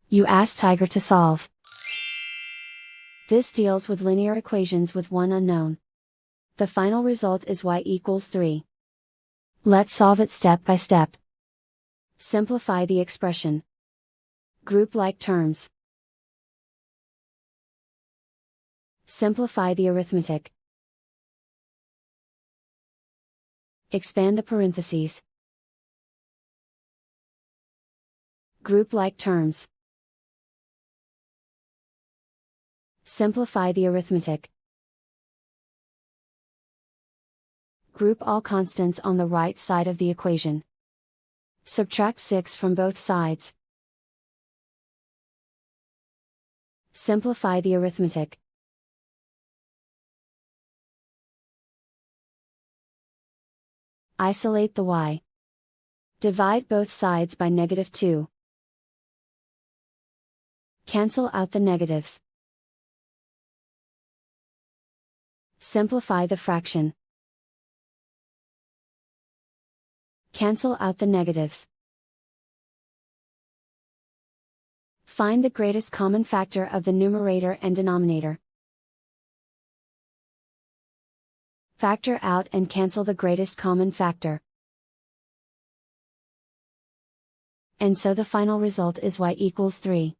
You ask Tiger to solve. This deals with linear equations with one unknown. The final result is y equals 3. Let's solve it step by step. Simplify the expression. Group like terms. Simplify the arithmetic. Expand the parentheses. Group like terms. Simplify the arithmetic. Group all constants on the right side of the equation. Subtract 6 from both sides. Simplify the arithmetic. Isolate the y. Divide both sides by -2. Cancel out the negatives. Simplify the fraction. Cancel out the negatives. Find the greatest common factor of the numerator and denominator. Factor out and cancel the greatest common factor. And so the final result is y equals 3.